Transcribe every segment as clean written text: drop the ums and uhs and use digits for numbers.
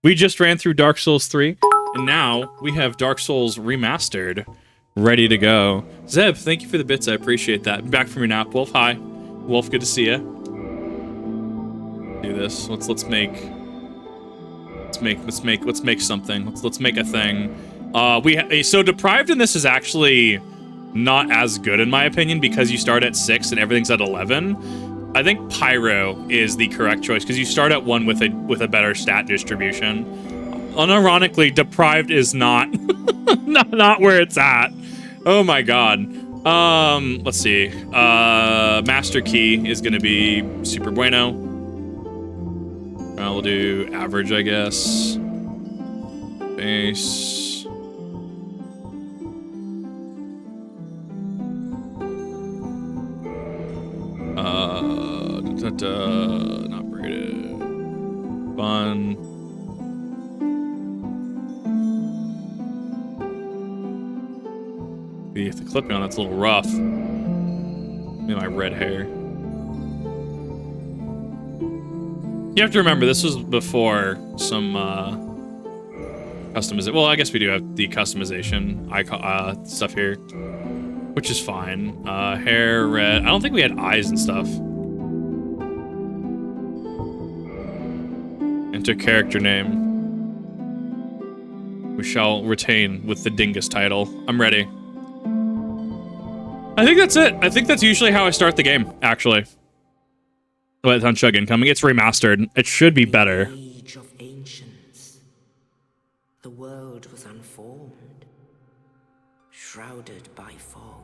We just ran through Dark Souls 3, and now we have Dark Souls Remastered ready to go. Zeb, thank you for the bits. I appreciate that. Back from your nap, Wolf. Hi, Wolf. Good to see you. Do this. Let's make something. Let's make a thing. So Deprived in this is actually not as good in my opinion because you start at 6 and everything's at 11. I think Pyro is the correct choice because you start at 1 with a better stat distribution. Unironically, Deprived is not not where it's at. Oh my god. Let's see. Master Key is gonna be super bueno. We'll do average, I guess. Base. Not braided. Fun. If the clipping on that's a little rough. Maybe my red hair. You have to remember, this was before some customization. Well, I guess we do have the customization icon stuff here, which is fine. Hair red. I don't think we had eyes and stuff. Enter character name. We shall retain with the Dingus title. I'm ready. I think that's it. I think that's usually how I start the game, actually. But on Chug incoming, it's remastered. It should be better. Age of ancients. The world was unformed, shrouded by fog.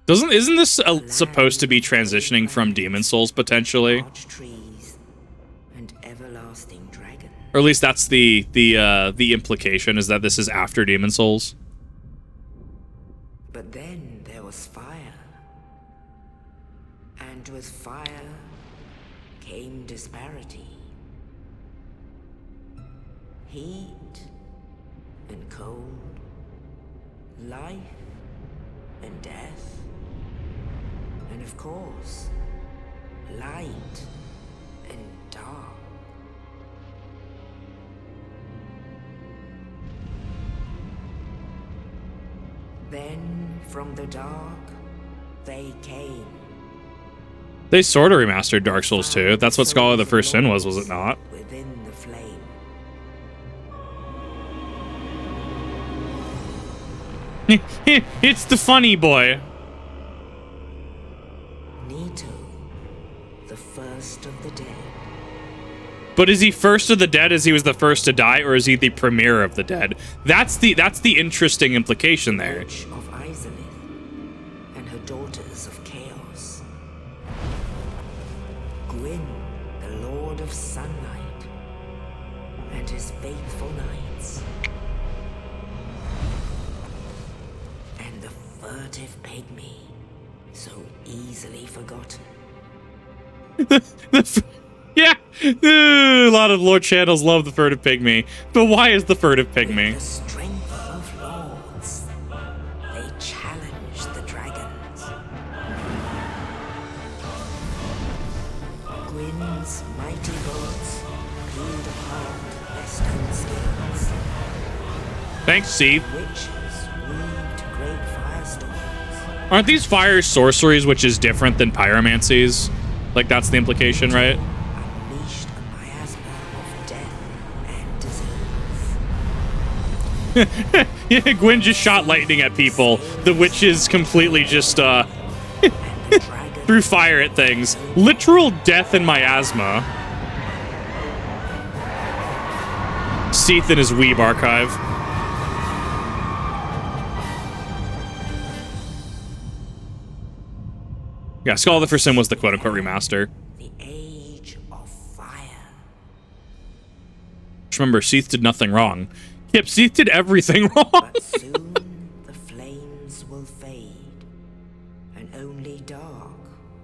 Isn't this supposed to be transitioning from Demon Souls potentially? Large trees and everlasting dragons. Or at least that's the implication, is that this is after Demon Souls. But then there was fire. And with fire came disparity. Heat and cold. Life and death. And of course, light and dark. Then from the dark, they came. They sort of remastered Dark Souls 2. That's what Scholar of the First Sin was it not? Within the flame. It's the funny boy. Nito, the first of the dead. But is he first of the dead as he was the first to die, or is he the premier of the dead? That's the interesting implication there. Witch of Izalith and her daughters of chaos. Gwyn, the Lord of Sunlight, and his faithful knights. And the furtive pygmy, so easily forgotten. Yeah, a lot of Lord channels love the furtive pygmy, but why is the furtive pygmy? With the strength of lords, they challenge the dragons. Gwyn's mighty bolts peeled apart their stone skills. Thanks, Seath. Witches weaved great firestorms. Aren't these fire sorceries, which is different than pyromancies? Like, that's the implication, right? Unleashed a miasma of death and disease. Yeah, Gwyn just shot lightning at people. The witches completely just, And the dragon threw fire at things. Literal death and miasma. Seath in his Weeb archive. Yeah, Skull of the First Sin was the quote-unquote remaster. the age of fire. Just remember, Seath did nothing wrong. Yep, Seath did everything wrong. But soon the flames will fade, and only dark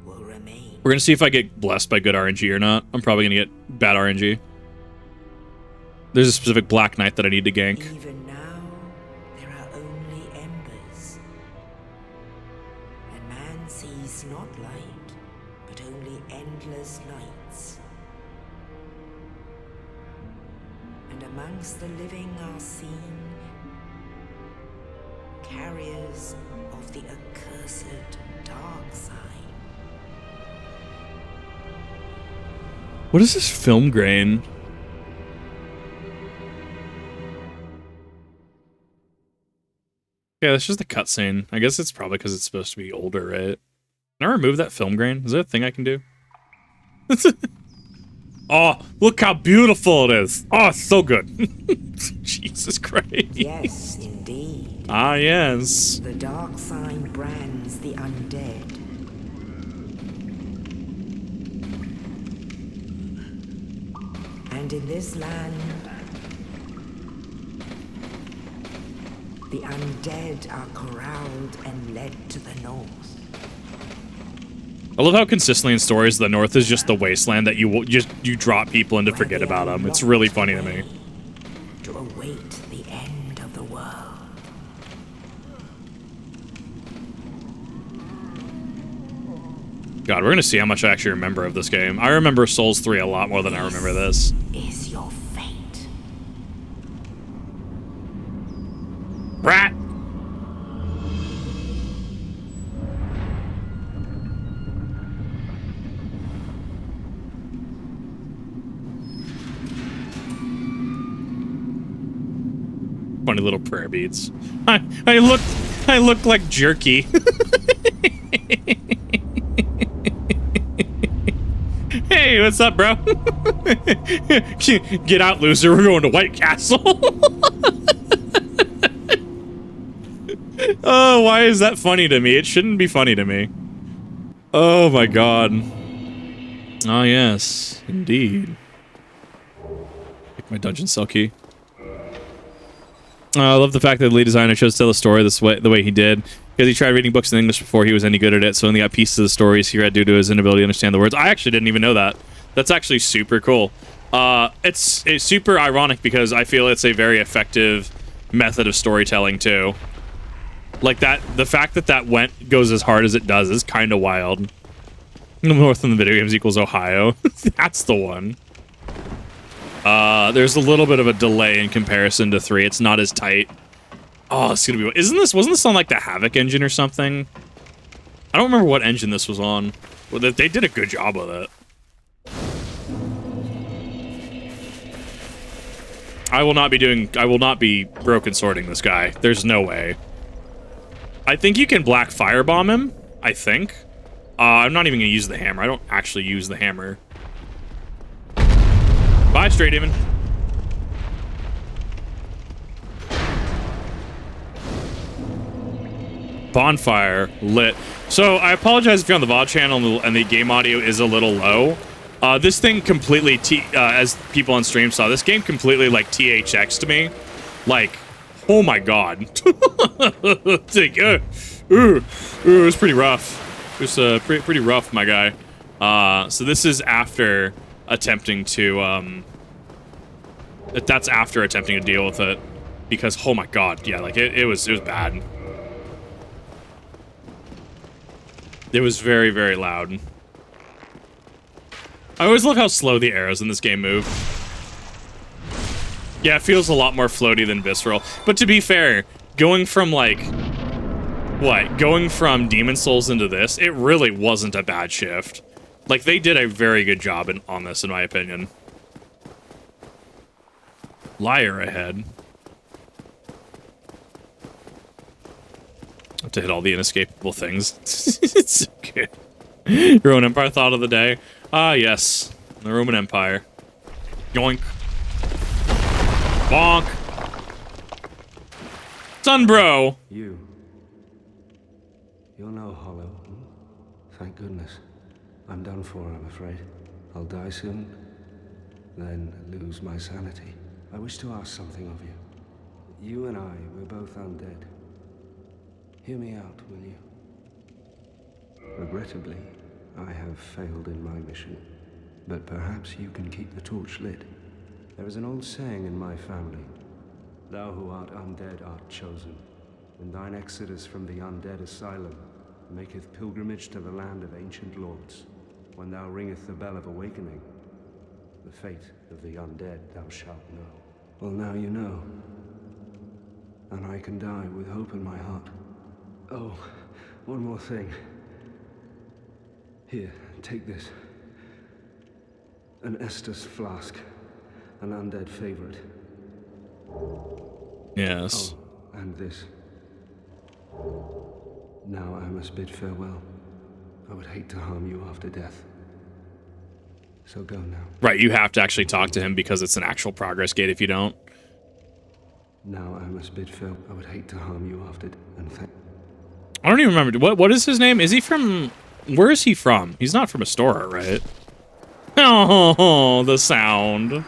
will remain. We're gonna see if I get blessed by good RNG or not. I'm probably gonna get bad RNG. There's a specific Black Knight that I need to gank. Even now, there are only embers. And man sees not light, but only endless nights. amongst the living are seen carriers of the accursed dark sign. What is this film grain? Yeah, that's just a cutscene. I guess it's probably because it's supposed to be older, right? Can I remove that film grain? Is there a thing I can do? Oh, look how beautiful it is. Oh, it's so good. Jesus Christ. Yes, indeed. Ah, yes. The dark sign brands the undead. And in this land, the undead are corralled and led to the north. I love how consistently in stories the North is just the wasteland that you drop people in to Where forget they about are them. It's really funny to locked me. away to await the end of the world. God, we're gonna see how much I actually remember of this game. I remember Souls 3 a lot more than I remember this. Is your fate. Rat! Funny little prayer beads. I look like jerky. Hey, what's up, bro? Get out, loser. We're going to White Castle. Oh, why is that funny to me? It shouldn't be funny to me. Oh my god. Oh yes, indeed. Pick my dungeon cell key. I love the fact that the lead designer chose to tell the story the way he did, because he tried reading books in English before he was any good at it, so only got pieces of the stories he read due to his inability to understand the words. I actually didn't even know that. That's actually super cool. It's super ironic because I feel it's a very effective method of storytelling too. Like that, the fact that goes as hard as it does is kind of wild. North in the video games equals Ohio. That's the one. There's a little bit of a delay in comparison to 3. It's not as tight. Oh, it's gonna be. Wasn't this on like the Havoc engine or something? I don't remember what engine this was on. Well, they did a good job with it. I will not be broken swording this guy. There's no way. I think you can black firebomb him. I think. I'm not even gonna use the hammer. I don't actually use the hammer. Bye, Stray Demon. Bonfire lit. So I apologize if you're on the VOD channel and the game audio is a little low. This thing completely, as people on stream saw, this game completely like THX'd me. Like, oh my god. It's like, it was pretty rough. It was pretty rough, my guy. So this is after attempting to, that's after attempting to deal with it. Because, oh my god, yeah, like, it was bad. It was very, very loud. I always love how slow the arrows in this game move. Yeah, it feels a lot more floaty than visceral. But to be fair, going from, like... What? Going from Demon Souls into this, it really wasn't a bad shift. Like, they did a very good job on this, in my opinion. Liar ahead. I have to hit all the inescapable things. It's okay. Roman Empire thought of the day. Ah, yes. The Roman Empire. Yoink. Bonk. Son, bro. You're no hollow. Thank goodness. I'm done for, I'm afraid. I'll die soon, then lose my sanity. I wish to ask something of you. You and I, we're both undead. Hear me out, will you? Regrettably, I have failed in my mission, but perhaps you can keep the torch lit. There is an old saying in my family, thou who art undead art chosen, and thine exodus from the undead asylum maketh pilgrimage to the land of ancient lords. When thou ringeth the bell of awakening, the fate of the undead thou shalt know. Well, now you know. And I can die with hope in my heart. Oh, one more thing. Here, take this. An Estus flask. An undead favorite. Yes. Oh, and this. Now I must bid farewell. I would hate to harm you after death. So go now. Right, you have to actually talk to him because it's an actual progress gate if you don't. Now I must bid farewell. I would hate to harm you after I don't even remember. What is his name? Is he from... Where is he from? He's not from Astora, right? Oh, the sound.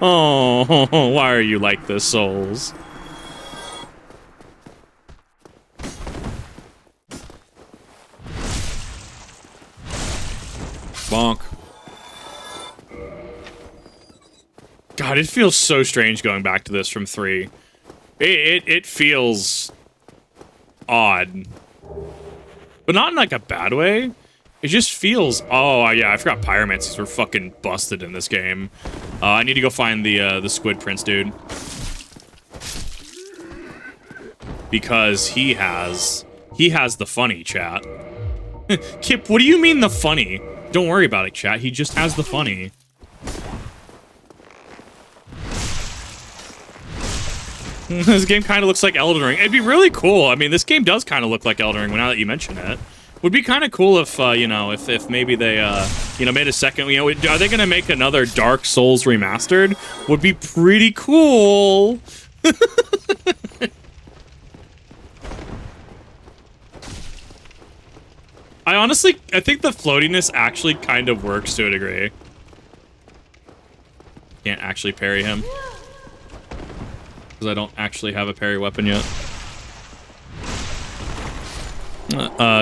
Oh, why are you like this, Souls? Bonk. God, it feels so strange going back to this from 3. It feels odd. But not in like a bad way. It just feels... Oh, yeah, I forgot pyromancers were fucking busted in this game. I need to go find the Squid Prince dude. Because he has the funny, chat. Kip, what do you mean the funny? Don't worry about it, chat. He just has the funny. This game kind of looks like Elden Ring. It'd be really cool. I mean, this game does kind of look like Elden Ring now that you mention it. Would be kind of cool if, you know, if maybe they, you know, made a second, you know, are they going to make another Dark Souls Remastered? Would be pretty cool. I think the floatiness actually kind of works to a degree. Can't actually parry him. Because I don't actually have a parry weapon yet.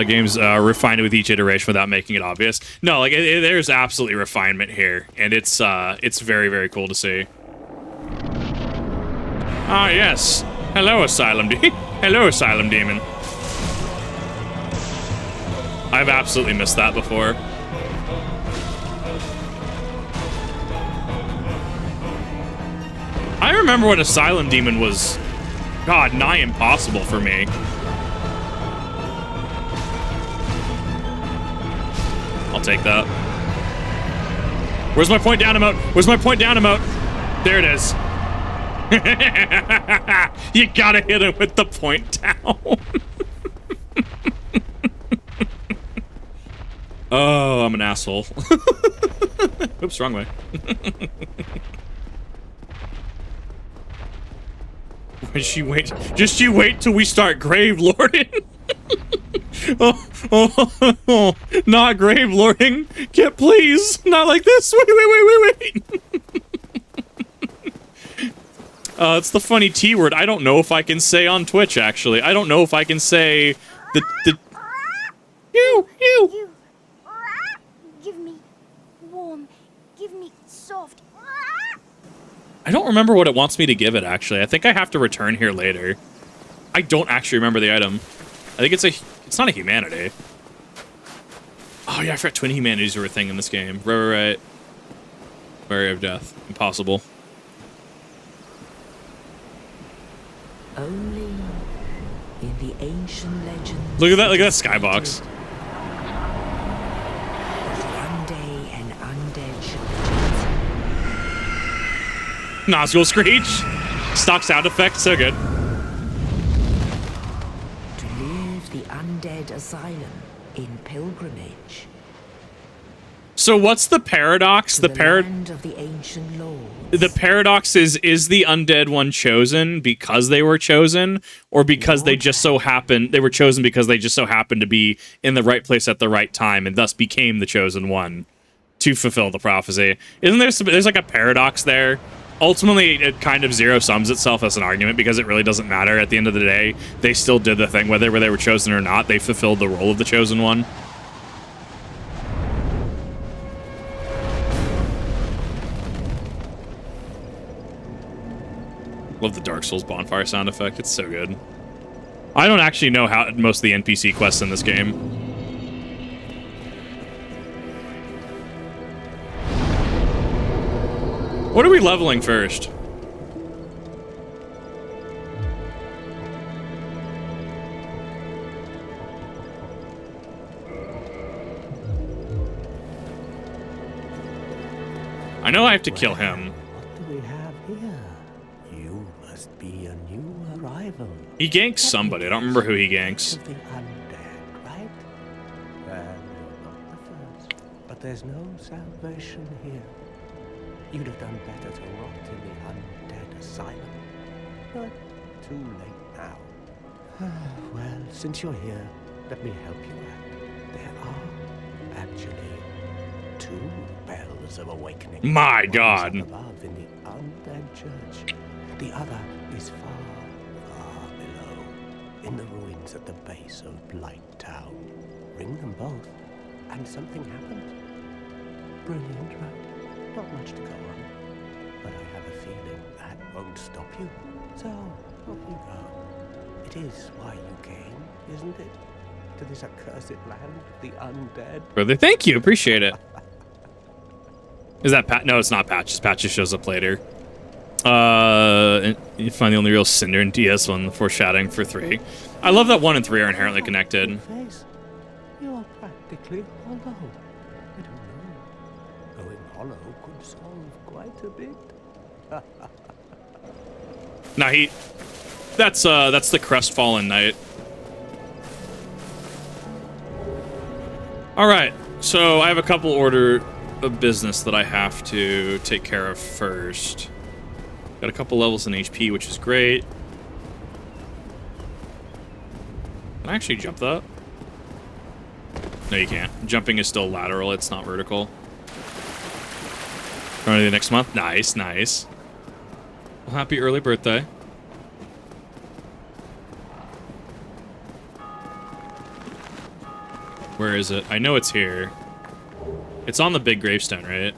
Games refined it with each iteration without making it obvious. No, like there's absolutely refinement here, and it's very, very cool to see. Ah, yes. Hello, Asylum Hello, Asylum Demon. I've absolutely missed that before. I remember when Asylum Demon was, God, nigh impossible for me. I'll take that. Where's my point down emote? Where's my point down emote? There it is. You gotta hit him with the point down. Oh, I'm an asshole. Oops, wrong way. Just you wait till we start grave lording. Oh, not grave lording. Kip, please, not like this. Wait. It's the funny T word. I don't know if I can say on Twitch. Actually, I don't know if I can say the. You. Give me warm. Give me soft. I don't remember what it wants me to give it, actually. I think I have to return here later. I don't actually remember the item. I think it's not a humanity. Oh, yeah, I forgot twin humanities were a thing in this game. Right. Barrier of death. Impossible. Only in the ancient legends. Look at that skybox. One day an undead should Nazgul Screech. Stock sound effect. So good. to leave the undead asylum in pilgrimage. So what's the paradox? To the land of the ancient lords. The paradox is the undead one chosen because they were chosen, or because they just so happened they were chosen because they just so happened to be in the right place at the right time and thus became the chosen one to fulfill the prophecy? Isn't there's like a paradox there? Ultimately, it kind of zero sums itself as an argument because it really doesn't matter. At the end of the day, they still did the thing, whether they were chosen or not. They fulfilled the role of the chosen one. Love the Dark Souls bonfire sound effect. It's so good. I don't actually know how most of the NPC quests in this game. What are we leveling first? I know I have to kill him. What do we have here? You must be a new arrival. He ganks somebody. I don't remember who he ganks. Of the undead, right? Well, you're not the first. But there's no salvation here. You'd have done better to rot in the undead asylum. But too late now. Well, since you're here, let me help you out. There are actually 2 bells of awakening. My One God. is up above in the undead church. The other is far, far below, in the ruins at the base of Blight Town. Ring them both, and something happens. Brilliant, right? Not much to go on, but I have a feeling that won't stop you. So, off you go. It is why you came, isn't it? To this accursed land of the undead. Brother, thank you. Appreciate it. Is that Pat? No, it's not Patches. Patches shows up later. And you find the only real Cinder in DS1, foreshadowing for 3. I love that 1 and 3 are inherently connected. Face. You're practically hollow. I don't know. Going hollow could solve quite a bit. Nah, that's the Crestfallen Knight. All right, so I have a couple order of business that I have to take care of first. Got a couple levels in HP, which is great. Can I actually jump that? No, you can't. Jumping is still lateral, it's not vertical. Running the next month? Nice, nice. Well, happy early birthday. Where is it? I know it's here. It's on the big gravestone, right?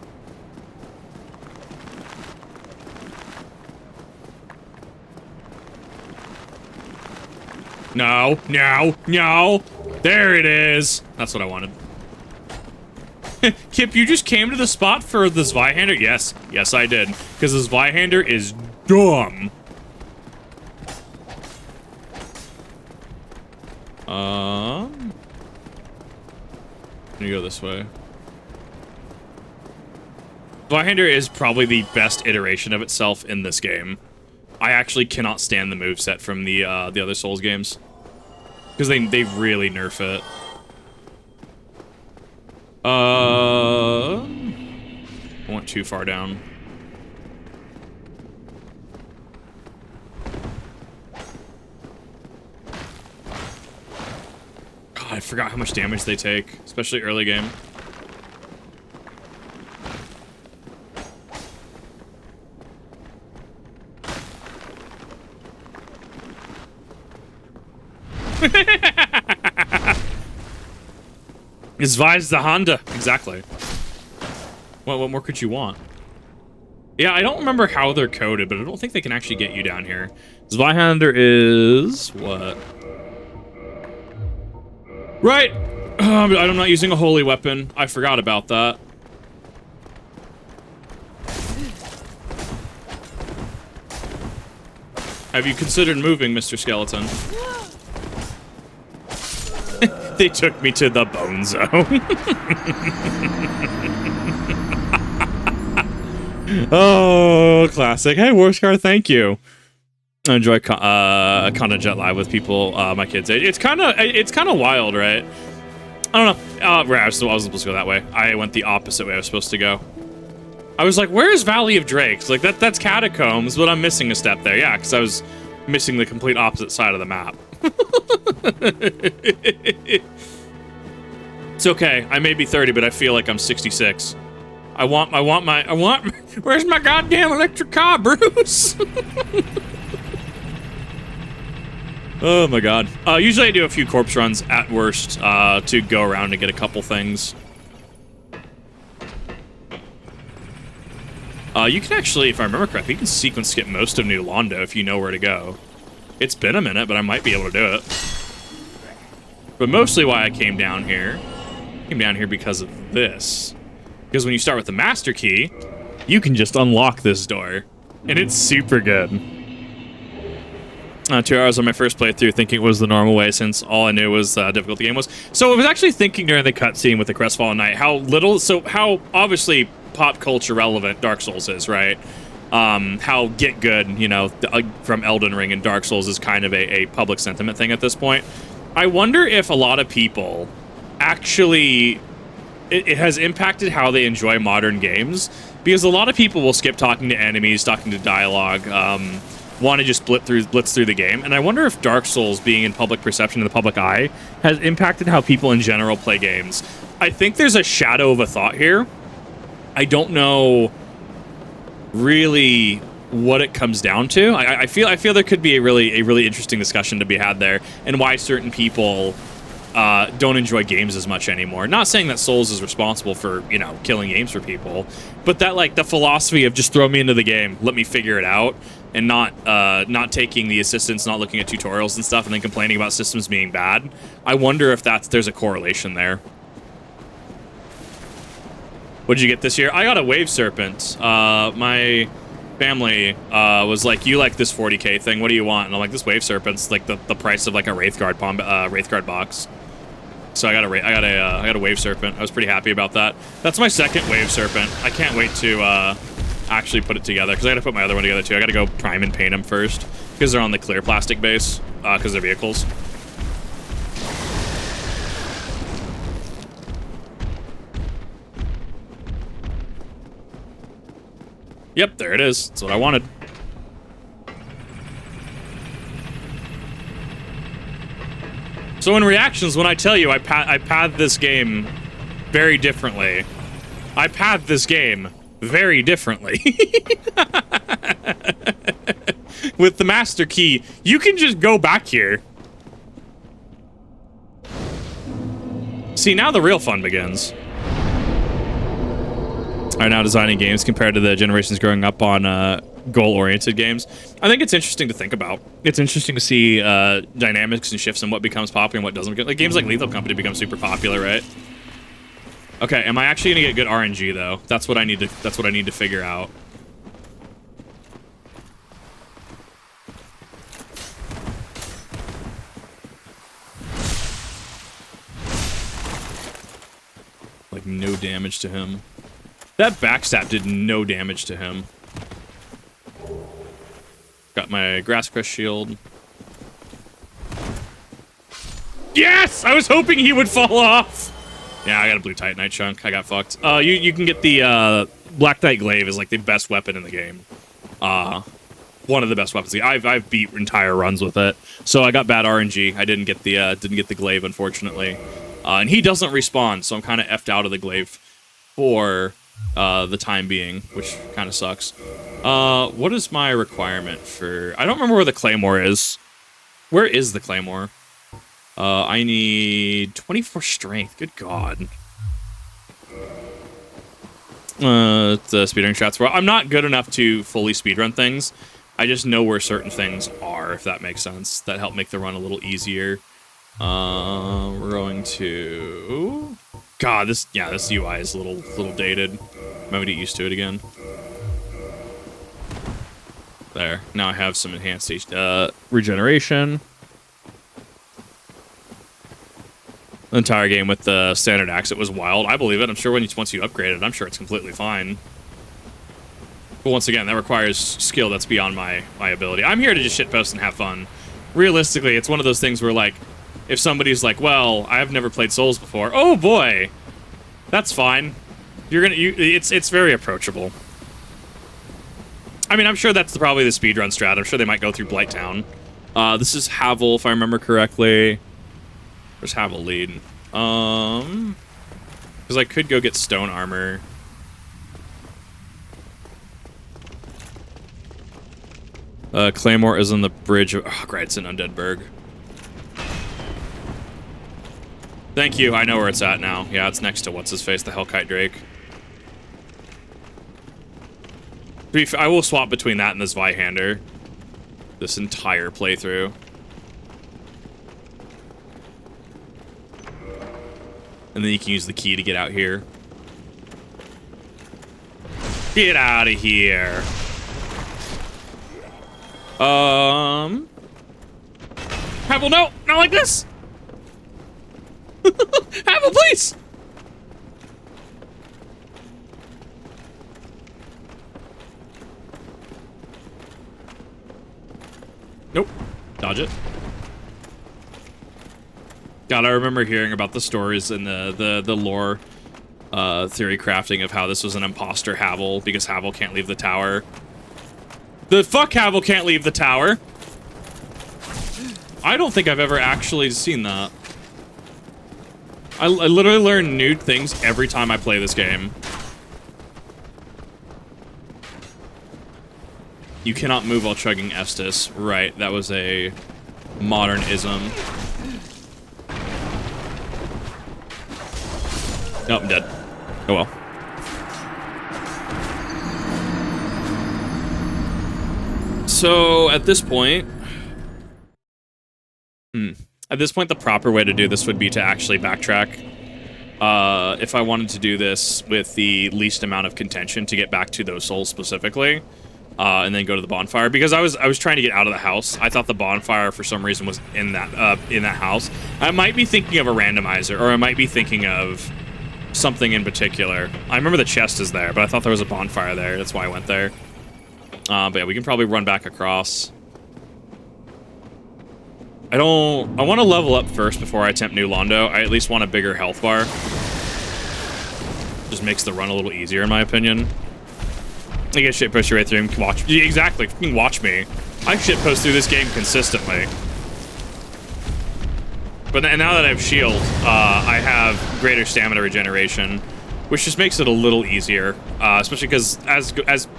No, no, no. There it is. That's what I wanted. Kip, you just came to the spot for the Zweihander? Yes. Yes, I did. Because the Zweihander is dumb. Let me go this way. Zweihander is probably the best iteration of itself in this game. I actually cannot stand the moveset from the other Souls games. Because they really nerf it. I went too far down. God, I forgot how much damage they take, especially early game. Zweis the Honda. Exactly. What more could you want? Yeah, I don't remember how they're coded, but I don't think they can actually get you down here. Zweihander is... what? Right! I'm not using a holy weapon. I forgot about that. Have you considered moving, Mr. Skeleton? They took me to the bone zone. Oh, classic. Hey, Warscar, thank you. I enjoy Content Jet Live with people my kids' age. It's kind of wild, right? I don't know. I wasn't supposed to go that way. I went the opposite way I was supposed to go. I was like, where's Valley of Drakes? Like, that's Catacombs, but I'm missing a step there. Yeah, because I was missing the complete opposite side of the map. It's okay. I may be 30, but I feel like I'm 66. I want where's my goddamn electric car, Bruce? Oh my god. Usually I do a few corpse runs at worst to go around and get a couple things. You can actually, if I remember correctly, you can sequence skip most of New Londo if you know where to go. It's been a minute, but I might be able to do it. But mostly why I came down here because of this. Because when you start with the master key, you can just unlock this door. And it's super good. 2 hours on my first playthrough, thinking it was the normal way since all I knew was how difficult the game was. So I was actually thinking during the cutscene with the Crestfallen Knight how obviously pop culture relevant Dark Souls is, right? How get good, you know, from Elden Ring and Dark Souls is kind of a public sentiment thing at this point. I wonder if a lot of people actually, it has impacted how they enjoy modern games, because a lot of people will skip talking to enemies, talking to dialogue, want to just blitz through the game. And I wonder if Dark Souls being in public perception in the public eye has impacted how people in general play games. I think there's a shadow of a thought here. I don't know really what it comes down to. I feel there could be a really interesting discussion to be had there, and why certain people don't enjoy games as much anymore. Not saying that Souls is responsible for, you know, killing games for people, but that, like, the philosophy of just throw me into the game, let me figure it out, and not taking the assistance, not looking at tutorials and stuff, and then complaining about systems being bad. I wonder if there's a correlation there. What did you get this year? I got a Wave Serpent. My family was like, "You like this 40K thing? What do you want?" And I'm like, "This Wave Serpent's like the price of like a Wraithguard box." So I got a Wave Serpent. I was pretty happy about that. That's my second Wave Serpent. I can't wait to actually put it together, because I gotta put my other one together too. I gotta go prime and paint them first, because they're on the clear plastic base, because they're vehicles. Yep, there it is. That's what I wanted. So in reactions, when I tell you I pathed this game very differently, I pathed this game very differently. With the master key, you can just go back here. See, now the real fun begins. Are now designing games compared to the generations growing up on goal-oriented games. I think it's interesting to think about. It's interesting to see dynamics and shifts in what becomes popular and what doesn't. Like games like Lethal Company become super popular, right? Okay, am I actually gonna get good RNG though? That's what I need to. That's what I need to figure out. Like no damage to him. That backstab did no damage to him. Got my Grass Crest shield. Yes! I was hoping he would fall off! Yeah, I got a blue Titanite chunk. I got fucked. You can get the Black Knight Glaive is like the best weapon in the game. One of the best weapons. I've beat entire runs with it. So I got bad RNG. I didn't get the Glaive, unfortunately. And he doesn't respawn, so I'm kind of effed out of the Glaive for the time being, which kind of sucks. What is my requirement for... I don't remember where the Claymore is. Where is the Claymore? I need 24 strength. Good God. The speedrun shots. Well, I'm not good enough to fully speedrun things. I just know where certain things are, if that makes sense. That help make the run a little easier. We're going to... God, this UI is a little dated. I'm gonna get used to it again. There. Now I have some enhanced regeneration. The entire game with the standard axe, it was wild. I believe it. I'm sure once you upgrade it, I'm sure it's completely fine. But once again, that requires skill that's beyond my ability. I'm here to just shitpost and have fun. Realistically, it's one of those things where, like, if somebody's like, well, I've never played Souls before. Oh boy! That's fine. It's very approachable. I mean, I'm sure that's probably the speedrun strat. I'm sure they might go through Blighttown. This is Havel, if I remember correctly. Where's Havel lead? Because I could go get stone armor. Claymore is on the bridge of... Oh, great, it's in Undead Burg. Thank you, I know where it's at now. Yeah, it's next to what's-his-face, the Hellkite Drake. I will swap between that and this Vihander. This entire playthrough. And then you can use the key to get out here. Get out of here. Havel, no! Not like this! Havel, please! Nope. Dodge it. God, I remember hearing about the stories and the lore theory crafting of how this was an imposter Havel because Havel can't leave the tower. The fuck Havel can't leave the tower? I don't think I've ever actually seen that. I literally learn new things every time I play this game. You cannot move while chugging Estus. Right, that was a modern-ism. Oh, I'm dead. Oh well. So, at this point... At this point, the proper way to do this would be to actually backtrack. If I wanted to do this with the least amount of contention to get back to those souls specifically, and then go to the bonfire, because I was trying to get out of the house. I thought the bonfire for some reason was in that house. I might be thinking of a randomizer, or I might be thinking of something in particular. I remember the chest is there, but I thought there was a bonfire there. That's why I went there. But yeah, we can probably run back across. I want to level up first before I attempt New Londo. I at least want a bigger health bar. Just makes the run a little easier, in my opinion. I get shit posted right through him. Watch. Yeah, exactly. Fucking watch me. I shit post through this game consistently. But now that I have shield, I have greater stamina regeneration, which just makes it a little easier. Especially because, as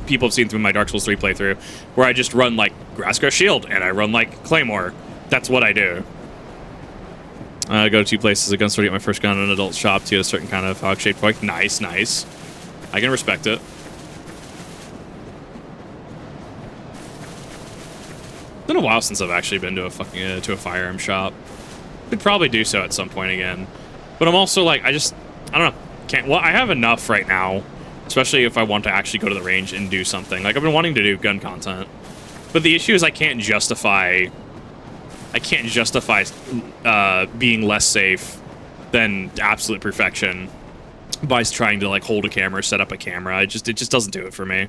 people have seen through my Dark Souls 3 playthrough, where I just run like Grasscrest Shield and I run like Claymore. That's what I do. I go to 2 places, a gun store to get my first gun, and an adult shop to get a certain kind of hog-shaped toy. Nice, nice. I can respect it. It's been a while since I've actually been to a fucking to a firearm shop. Could probably do so at some point again, but I'm also like I don't know. Can't. Well, I have enough right now, especially if I want to actually go to the range and do something. Like I've been wanting to do gun content, but the issue is I can't justify being less safe than absolute perfection by trying to like hold a camera, set up a camera. It just doesn't do it for me.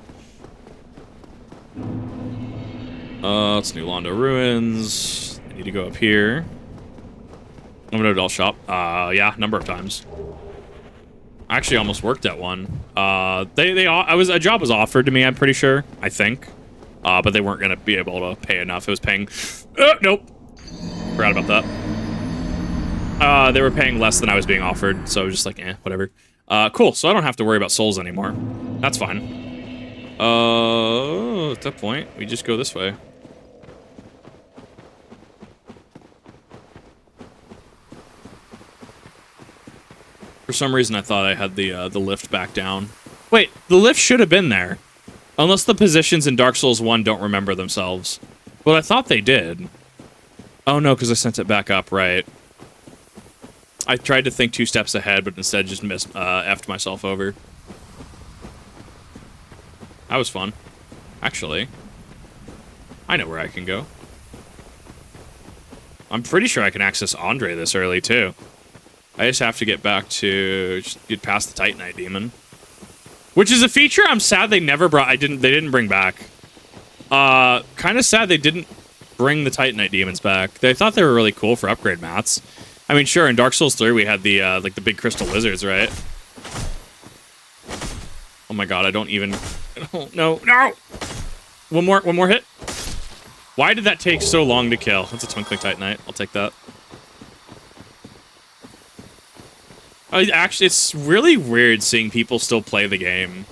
It's New Londo Ruins. I need to go up here. I'm gonna adult shop. Yeah, a number of times. I actually almost worked at one. A job was offered to me, I'm pretty sure. I think. But they weren't gonna be able to pay enough. It was paying... nope. Forgot about that. They were paying less than I was being offered, so I was just like, whatever. Cool, so I don't have to worry about souls anymore. That's fine. At that point, we just go this way. For some reason, I thought I had the lift back down. Wait, the lift should have been there. Unless the positions in Dark Souls 1 don't remember themselves. But I thought they did. Oh no, because I sent it back up, right. I tried to think 2 steps ahead, but instead just effed myself over. That was fun. Actually, I know where I can go. I'm pretty sure I can access Andre this early, too. I just have to get back to... just get past the Titanite Demon. Which is a feature I'm sad they never brought... they didn't bring back. Kind of sad they didn't bring the Titanite Demons back. They thought they were really cool for upgrade mats. I mean, sure, in Dark Souls 3 we had the, like, the big crystal lizards, right? Oh my god, I don't even... No! One more hit. Why did that take so long to kill? That's a Twinkling Titanite. I'll take that. Actually, it's really weird seeing people still play the game.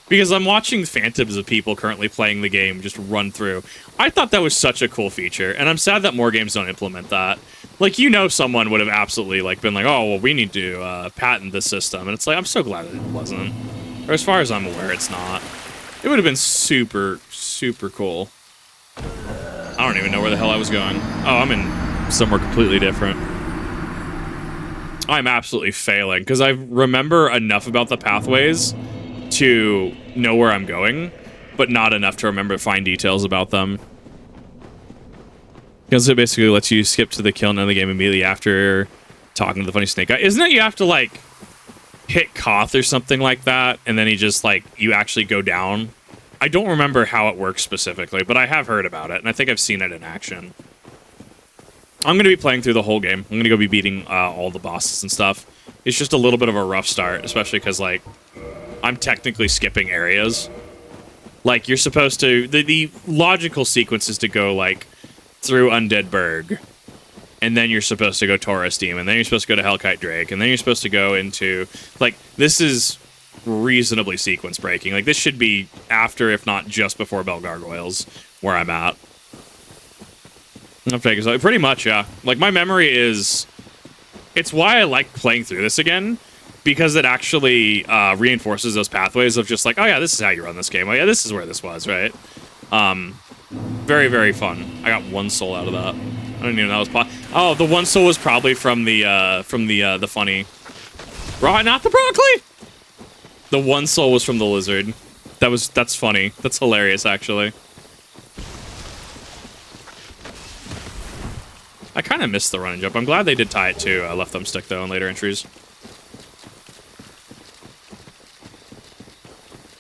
Because I'm watching phantoms of people currently playing the game just run through. I thought that was such a cool feature, and I'm sad that more games don't implement that. Like, you know, someone would have absolutely, like, been like, oh, well, we need to patent this system. And it's like, I'm so glad that it wasn't. Or as far as I'm aware, it's not. It would have been super, super cool. I don't even know where the hell I was going. Oh, I'm in somewhere completely different. I'm absolutely failing, because I remember enough about the pathways to know where I'm going, but not enough to remember fine details about them. Because it basically lets you skip to the kill in the game immediately after talking to the funny snake guy. Isn't it you have to, like, hit Koth or something like that, and then he just, like, you actually go down I don't remember how it works specifically, but I have heard about it, and I think I've seen it in action. I'm going to be playing through the whole game. I'm going to go be beating all the bosses and stuff. It's just a little bit of a rough start, especially because, like, I'm technically skipping areas. Like, you're supposed to... The logical sequence is to go, like, through Undead Burg. And then you're supposed to go Taurus Demon. Then you're supposed to go to Hellkite Drake. And then you're supposed to go into... Like, this is reasonably sequence breaking. Like, this should be after, if not just before Bell Gargoyles, where I'm at. Okay, pretty much, yeah. Like, my memory is... It's why I like playing through this again, because it actually reinforces those pathways of just like, oh yeah, this is how you run this game. Oh yeah, this is where this was, right? Very, very fun. I got 1 soul out of that. I didn't even know that was oh, the 1 soul was probably from the funny... Not the broccoli! The 1 soul was from the lizard. That's funny. That's hilarious, actually. I kind of missed the run and jump. I'm glad they did tie it to left thumb stick, though, in later entries.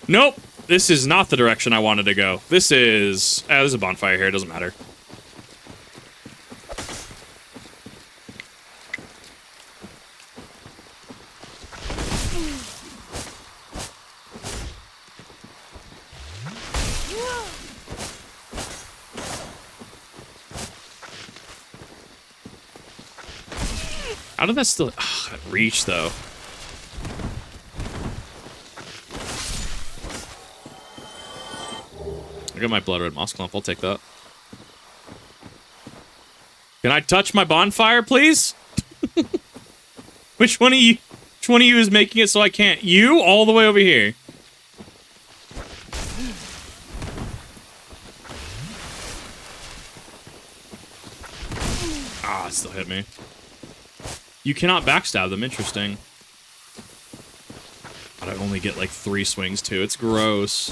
Nope! This is not the direction I wanted to go. This is... there's a bonfire here. It doesn't matter. How did that still... Ugh, that reach, though. I got my blood red moss clump. I'll take that. Can I touch my bonfire, please? Which one of you is making it so I can't? You? All the way over here. Ah, it still hit me. You cannot backstab them. Interesting. But I only get like 3 swings too. It's gross.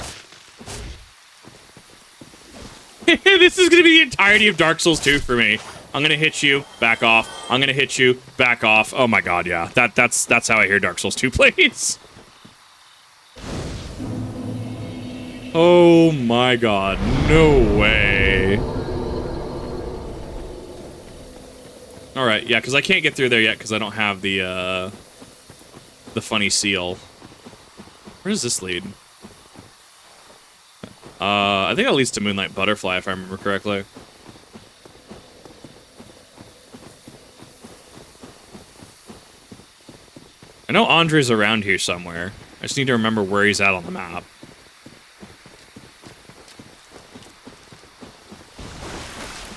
This is gonna be the entirety of Dark Souls 2 for me. I'm gonna hit you, back off. I'm gonna hit you, back off. Oh my god, yeah. That's how I hear Dark Souls 2 plays. Oh my god, no way. Alright, yeah, because I can't get through there yet because I don't have the funny seal. Where does this lead? I think it leads to Moonlight Butterfly, if I remember correctly. I know Andre's around here somewhere. I just need to remember where he's at on the map.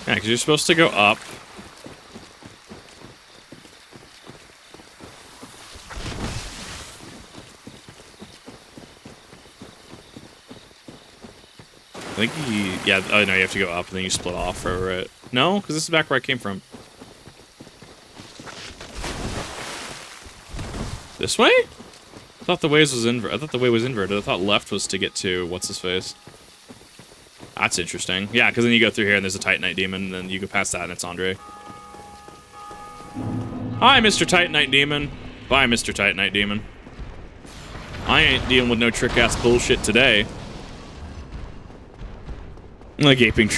Yeah, because you're supposed to go up. I think yeah, oh no, you have to go up and then you split off over it. No, because this is back where I came from. This way? I thought the way was inverted. I thought the way was inverted. I thought left was to get to what's his face. That's interesting. Yeah, because then you go through here and there's a Titanite demon, and then you go past that and it's Andre. Hi, Mr. Titanite demon. Bye, Mr. Titanite demon. I ain't dealing with no trick-ass bullshit today. The Gaping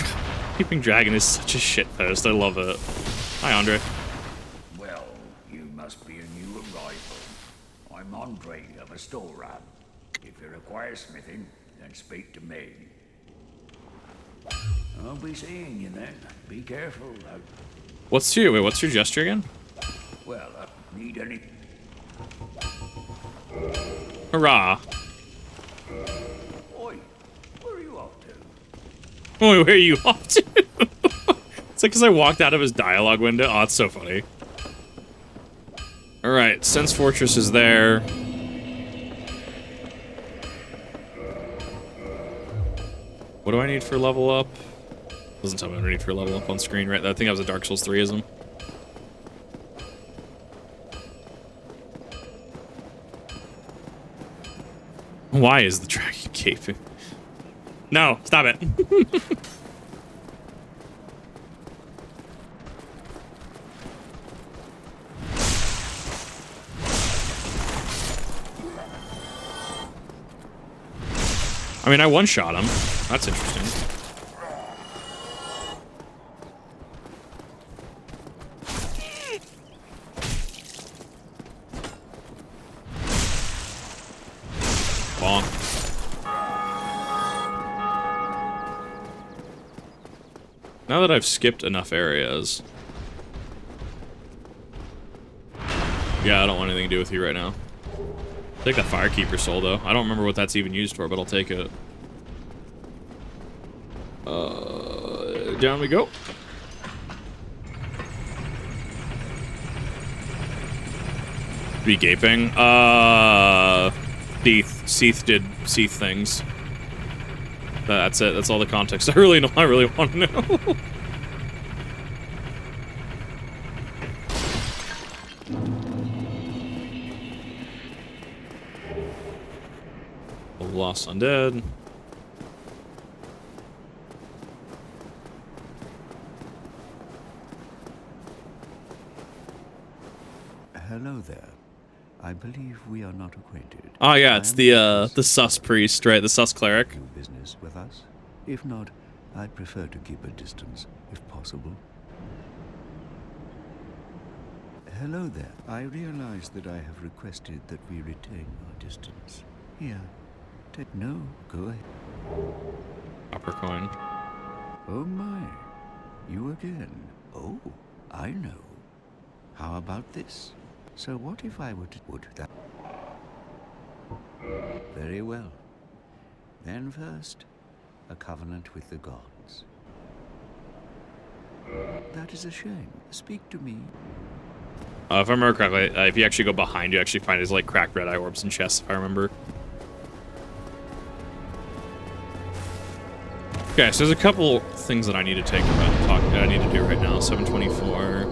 Dragon is such a shitpost. I love it. Hi, Andre. Well, you must be a new arrival. I'm Andre of Astoran. If you require smithing, then speak to me. I'll be seeing you then. Be careful, though. What's your gesture again? Well, need any... Hurrah. Oi, where are you off to? Wait, where are you off to? It's like because I walked out of his dialogue window. Oh, it's so funny. Alright, Sense Fortress is there. What do I need for level up? Doesn't tell me what I need for level up on screen, right? I think that was a Dark Souls 3-ism. Why is the dragon gaping? No, stop it. I mean, I one-shot him. That's interesting. Bonk. Now that I've skipped enough areas. Yeah, I don't want anything to do with you right now. Take that Firekeeper soul, though. I don't remember what that's even used for, but I'll take it. Down we go. Be gaping. Seath did Seath things. That's it. That's all the context I really want to know. Lost Undead. Hello there. I believe we are not acquainted. Oh yeah, it's the sus priest, right? The sus cleric. Do business with us? If not, I prefer to keep a distance, if possible. Hello there. I realize that I have requested that we retain our distance. Here. No, go ahead. Copper coin. Oh my. You again. Oh, I know. How about this? So what if I would that? Very well. Then first, a covenant with the gods. That is a shame. Speak to me. If I remember correctly, if you actually go behind, you actually find his like cracked red eye orbs and chests. If I remember. Okay, so there's a couple things that I need to I need to do right now. 724.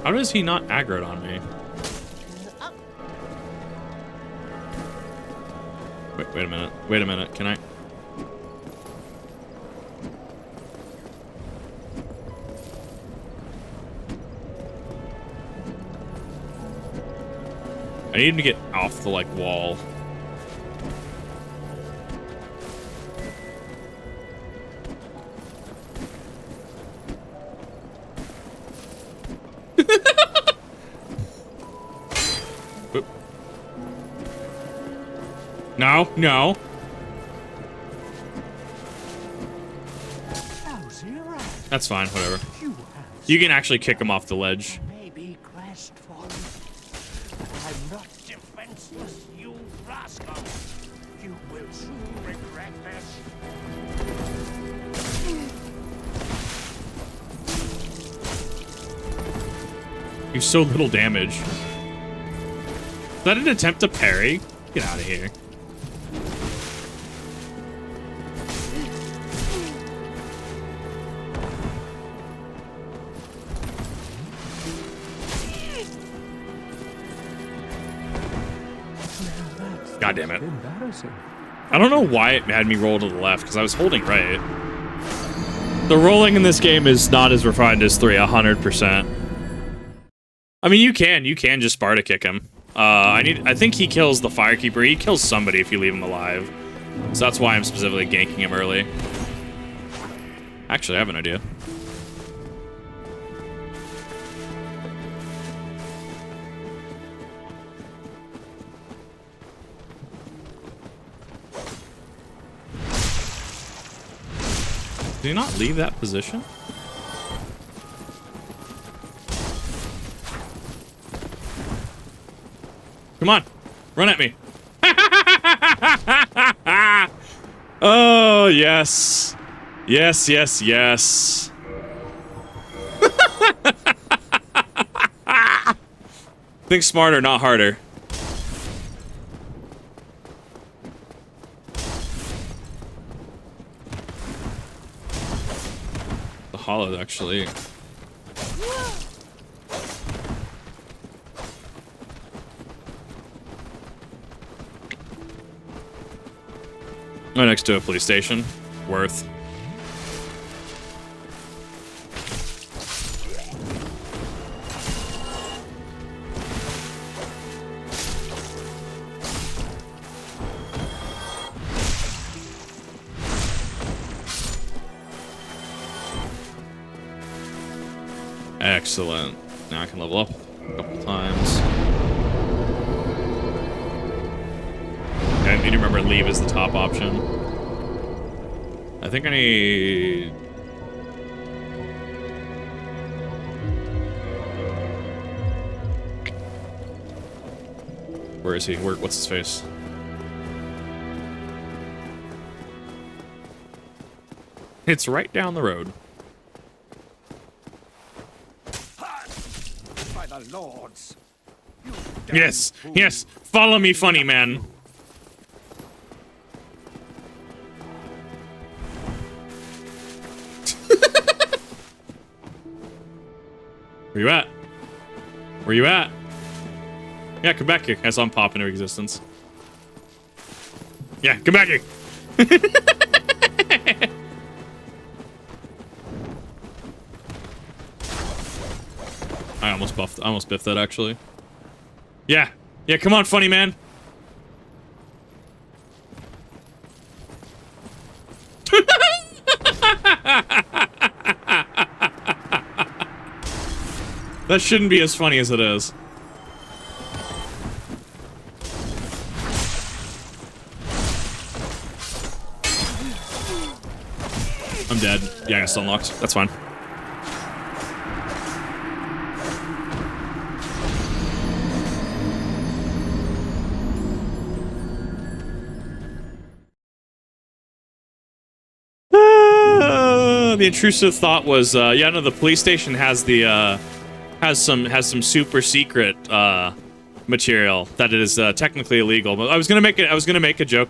How does he not aggroed on me? Wait a minute. Wait a minute. Can I? I need him to get off the, like, wall. Oop. No, no. That's fine, whatever. You can actually kick him off the ledge. I'm not defenseless, you rascal! You will soon regret this. Do so little damage. Is that an attempt to parry? Get out of here. God damn it. I don't know why it had me roll to the left, because I was holding right. The rolling in this game is not as refined as 3, 100%. I mean, you can just Sparta kick him. I think he kills the Firekeeper. He kills somebody if you leave him alive. So that's why I'm specifically ganking him early. Actually, I have an idea. Did he not leave that position? Come on, run at me. Oh, yes. Yes, yes, yes. Think smarter, not harder. The hollow, actually. Oh, next to a police station. Worth. Excellent. Now I can level up a couple times. Okay, I need to remember leave is the top option. I think I need... Where is he? What's his face? It's right down the road. By the lords. Yes, yes. Follow me, funny man. Where you at? Where you at? Yeah, come back here. I saw him pop into existence. Yeah, come back here. I almost biffed that actually. Yeah. Yeah, come on, funny man. That shouldn't be as funny as it is. I'm dead. Yeah, I got still unlocked. That's fine. The intrusive thought was, yeah, no, the police station has the, has some super secret, material that is, technically illegal. But I was gonna make a joke,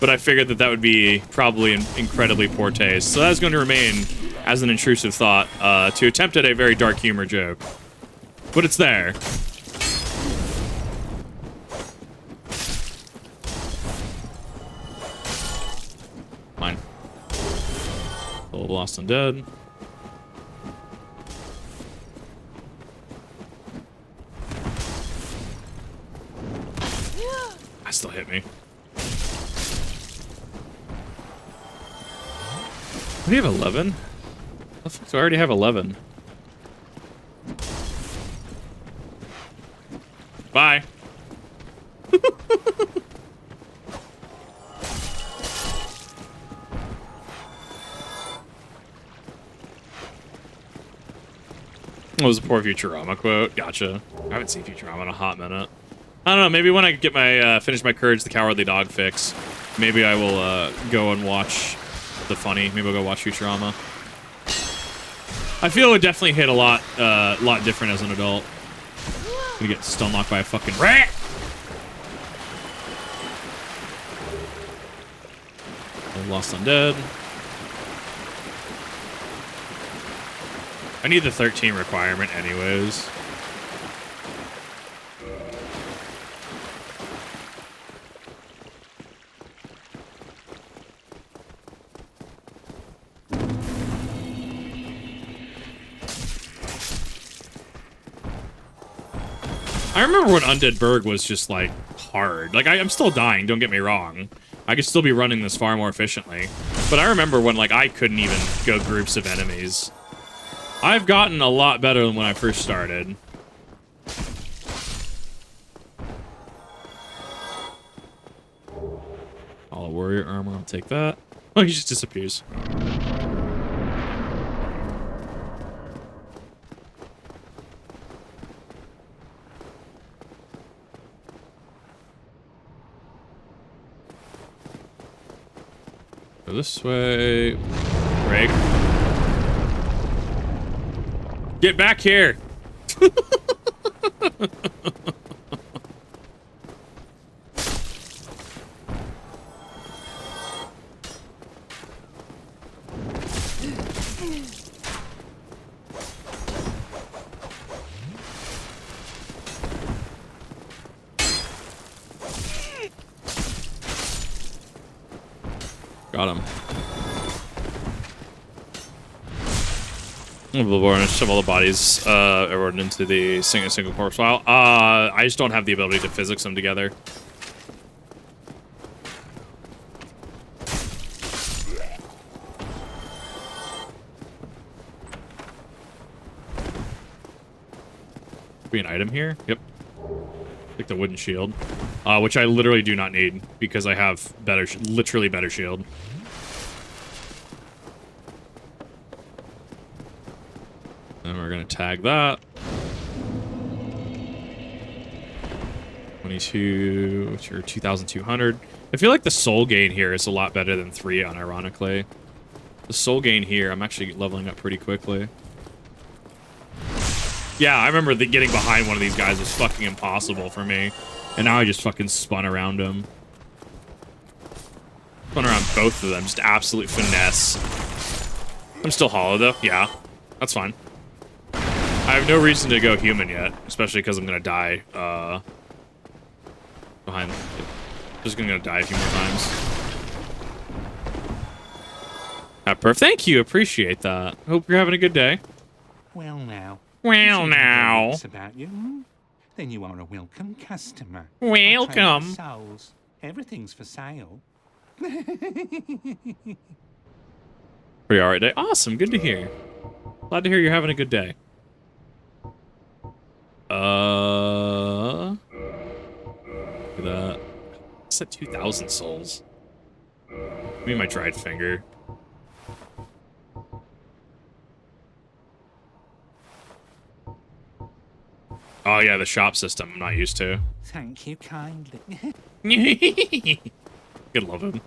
but I figured that would be probably an incredibly poor taste. So that's going to remain as an intrusive thought, to attempt at a very dark humor joke. But it's there. Fine. Lost Undead. That still hit me. Do you have 11? I think I already have 11. Bye. It was a poor Futurama quote. Gotcha. I haven't seen Futurama in a hot minute. I don't know. Maybe when I get my finish my Courage the Cowardly Dog fix, maybe I will go and watch the funny. Maybe I'll go watch Futurama. I feel it would definitely hit a lot different as an adult. I'm gonna get stun locked by a fucking rat. Lost Undead. I need the 13 requirement anyways. I remember when Undead Berg was just, like, hard. Like, I'm still dying, don't get me wrong. I could still be running this far more efficiently. But I remember when, like, I couldn't even go groups of enemies. I've gotten a lot better than when I first started. All warrior armor, I'll take that. Oh, he just disappears. Go this way. Break. Get back here. Got him. We'll shove all the bodies everyone into the single corpse file. I just don't have the ability to physics them together. be an item here. Yep. Like the wooden shield. Which I literally do not need because I have better, literally better shield. And we're gonna tag that. 22, which are 2,200. I feel like the soul gain here is a lot better than 3, unironically. The soul gain here, I'm actually leveling up pretty quickly. Yeah, I remember getting behind one of these guys was fucking impossible for me. And now I just fucking spun around him. Spun around both of them, just absolute finesse. I'm still hollow though, yeah. That's fine. I have no reason to go human yet, especially because I'm gonna die, behind. Just gonna die a few more times. Perf, thank you, appreciate that. Hope you're having a good day. Well now. Well now. About you, hmm? Then you are a welcome customer. Welcome. Souls. Everything's for sale. Pretty alright day. Awesome, good to hear. Glad to hear you're having a good day. Look at that. It's at 2,000 souls. Give me my dried finger. Oh yeah, the shop system I'm not used to. Thank you kindly. Good love him.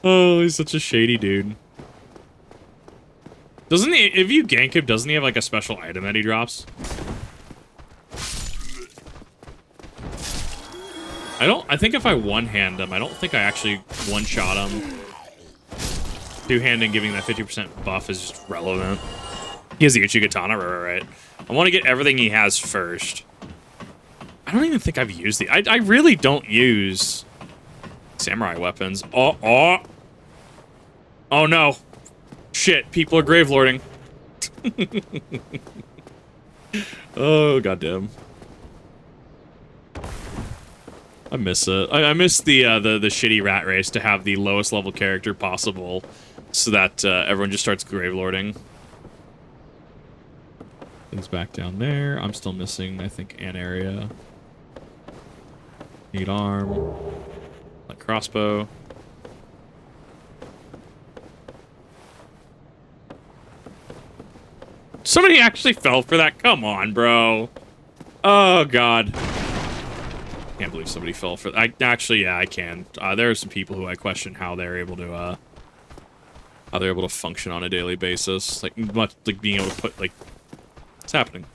Oh, he's such a shady dude. Doesn't he, if you gank him, doesn't he have like a special item that he drops? I think if I one-hand him, I don't think I actually one-shot him. Two-handing giving that 50% buff is just relevant. He has the Uchi Katana, right. I want to get everything he has first. I don't even think I've used the... I really don't use samurai weapons. Oh no. Shit, people are gravelording. Oh, goddamn. I miss it. I miss the shitty rat race to have the lowest level character possible so that everyone just starts gravelording. Things back down there. I'm still missing, I think, an area. Need arm. Like crossbow. Somebody actually fell for that. Come on, bro. Oh, God. Can't believe somebody fell for that. Actually, yeah, I can. There are some people who I question how they're able to, function on a daily basis. Like, like being able to put, like, what's happening?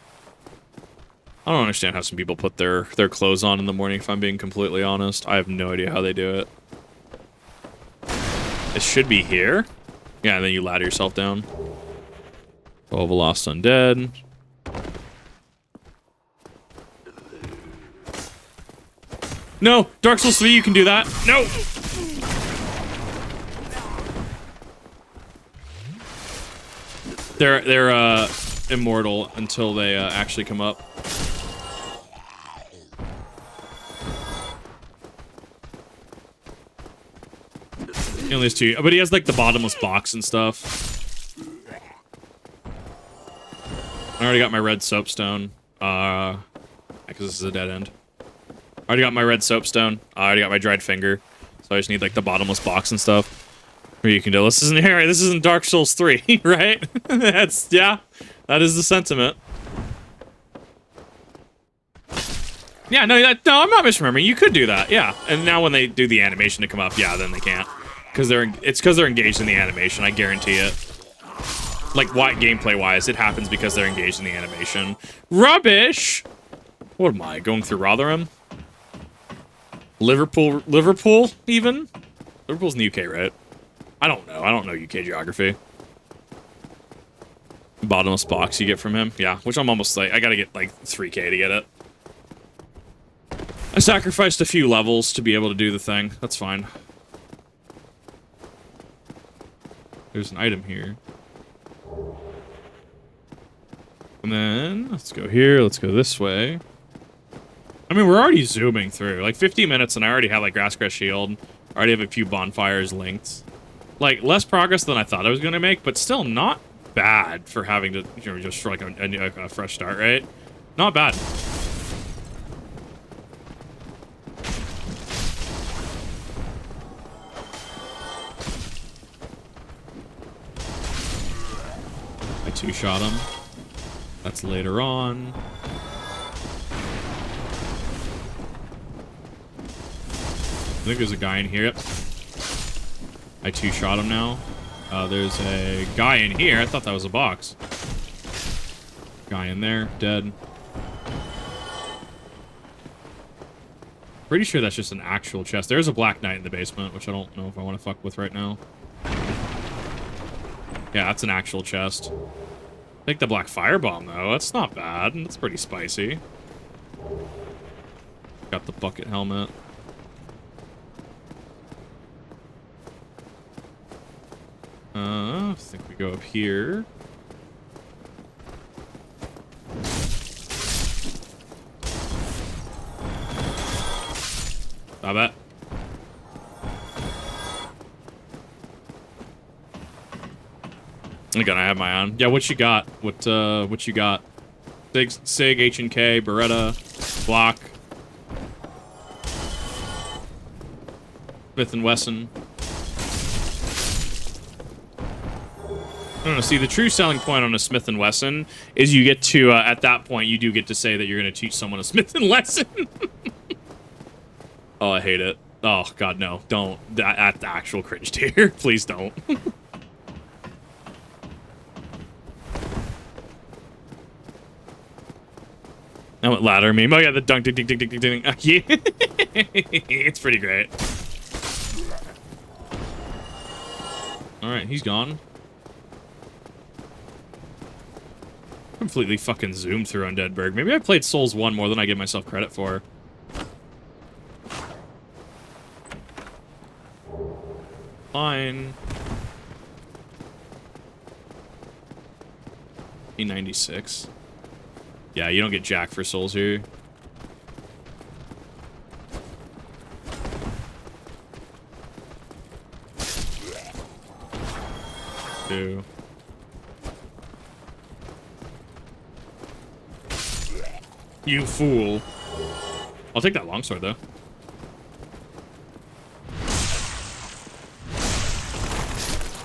I don't understand how some people put their clothes on in the morning, if I'm being completely honest. I have no idea how they do it. It should be here. Yeah, and then you ladder yourself down. 12 lost undead. No! Dark Souls 3, you can do that. No! They're immortal until they actually come up. He only has 2, but he has like the bottomless box and stuff. I already got my red soapstone. Because this is a dead end. I already got my red soapstone. I already got my dried finger. So I just need like the bottomless box and stuff. Where you can do this isn't here. This isn't Dark Souls 3, right? That's yeah. That is the sentiment. Yeah, no, I'm not misremembering. You could do that, yeah. And now when they do the animation to come up, yeah, then they can't. Because they're engaged in the animation, I guarantee it. Like, gameplay-wise, it happens because they're engaged in the animation. Rubbish! What am I, going through Rotherham? Liverpool, even? Liverpool's in the UK, right? I don't know UK geography. Bottomless box you get from him? Yeah, which I'm almost like, I gotta get like 3k to get it. I sacrificed a few levels to be able to do the thing. That's fine. There's an item here. And then, let's go here, let's go this way. I mean, we're already zooming through. Like, 15 minutes and I already have, like, Grasscrest Shield. I already have a few bonfires linked. Like, less progress than I thought I was gonna make, but still not bad for having to, you know, just for, like, a fresh start, right? Not bad. I two-shot him. That's later on. I think there's a guy in here. Yep. I two-shot him now. There's a guy in here. I thought that was a box. Guy in there, dead. Pretty sure that's just an actual chest. There's a Black Knight in the basement, which I don't know if I want to fuck with right now. Yeah, that's an actual chest. Take the Black Firebomb, though. That's not bad. That's pretty spicy. Got the bucket helmet. I think we go up here. Stop it. Again, I have my own. Yeah, what you got? What you got? Sig, H&K, Beretta, Block, Smith & Wesson. I don't know. See, the true selling point on a Smith & Wesson is you get to, at that point, you do get to say that you're going to teach someone a Smith & Wesson. Oh, I hate it. Oh, God, no. Don't. At the actual cringe tier. Please don't. I went ladder meme. Oh, yeah, the dunk, ding, ding, ding, ding, ding. Yeah. It's pretty great. All right, he's gone. Completely fucking zoomed through Undead. Maybe I played Souls 1 more than I give myself credit for. Fine. E96. Yeah, you don't get jack for Souls here. Two. You fool. I'll take that longsword, though.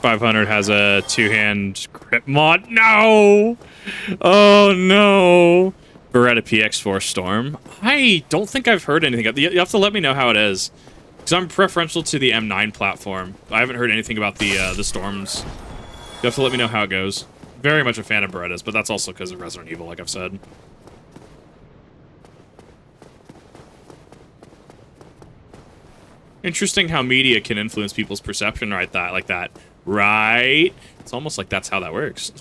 .500 has a two-hand grip mod. No! Oh, no. Beretta PX4 Storm. I don't think I've heard anything. You have to let me know how it is. Because I'm preferential to the M9 platform. I haven't heard anything about the Storms. You have to let me know how it goes. Very much a fan of Berettas, but that's also because of Resident Evil, like I've said. Interesting how media can influence people's perception like that. Right? It's almost like that's how that works.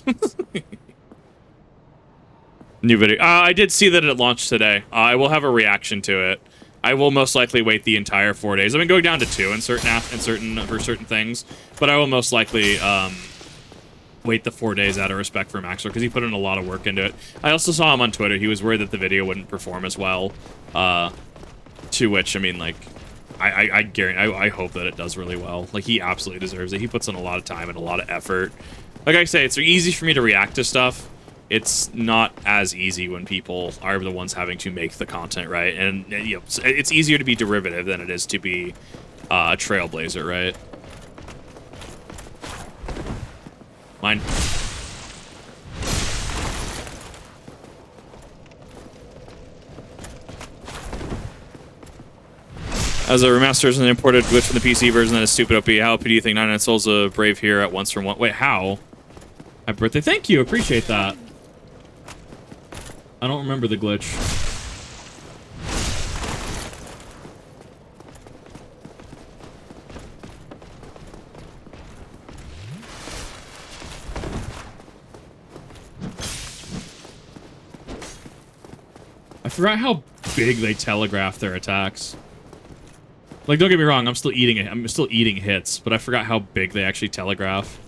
New video. I did see that it launched today. I will have a reaction to it. I will most likely wait the entire 4 days. I've been going down to 2 for certain things, but I will most likely wait the 4 days out of respect for Maxwell because he put in a lot of work into it. I also saw him on Twitter. He was worried that the video wouldn't perform as well. To which, I mean, like, I guarantee, I hope that it does really well. Like, he absolutely deserves it. He puts in a lot of time and a lot of effort. Like I say, it's easy for me to react to stuff. It's not as easy when people are the ones having to make the content, right? And you know, it's easier to be derivative than it is to be a trailblazer, right? Mine. As a remastered and imported glitch from the PC version that is stupid OP, how OP do you think 99 Souls a Brave here at once from one? Wait, how? Happy birthday. Thank you. Appreciate that. I don't remember the glitch. I forgot how big they telegraph their attacks. Like, don't get me wrong, I'm still eating it. I'm still eating hits, but I forgot how big they actually telegraph.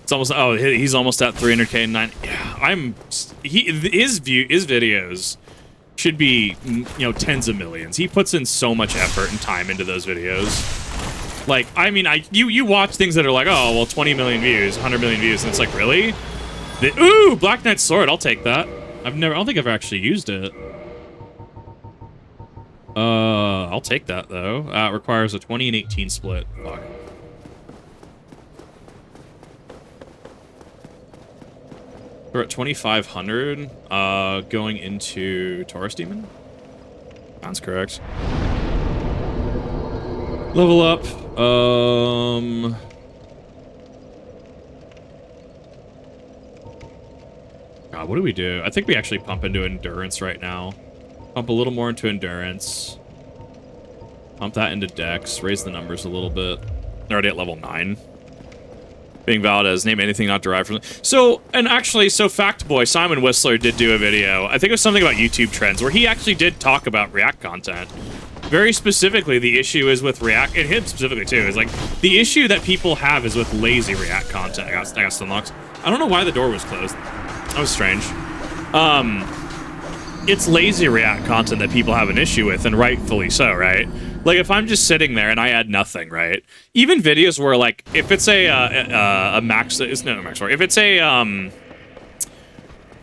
It's almost, oh, he's almost at 300k and 9. Yeah, his videos should be, you know, tens of millions. He puts in so much effort and time into those videos. Like, I mean, you watch things that are like, oh, well, 20 million views, 100 million views, and it's like, really? Ooh, Black Knight's Sword, I'll take that. I don't think I've actually used it. I'll take that, though. It requires a 20 and 18 split. Fuck. We're at 2,500, going into Taurus Demon? Sounds correct. Level up. God, what do we do? I think we actually pump into Endurance right now. Pump a little more into Endurance. Pump that into Dex. Raise the numbers a little bit. They're already at level 9. Being valid as name anything not derived from... So, and actually, so Factboy, Simon Whistler did do a video. I think it was something about YouTube trends, where he actually did talk about React content. Very specifically, the issue is with React, and him specifically too, is like, the issue that people have is with lazy React content. I got some locks. I don't know why the door was closed. That was strange. It's lazy React content that people have an issue with, and rightfully so, right? Like, if I'm just sitting there and I add nothing, right? Even videos where, like, if it's a max... It's not a max, if it's a,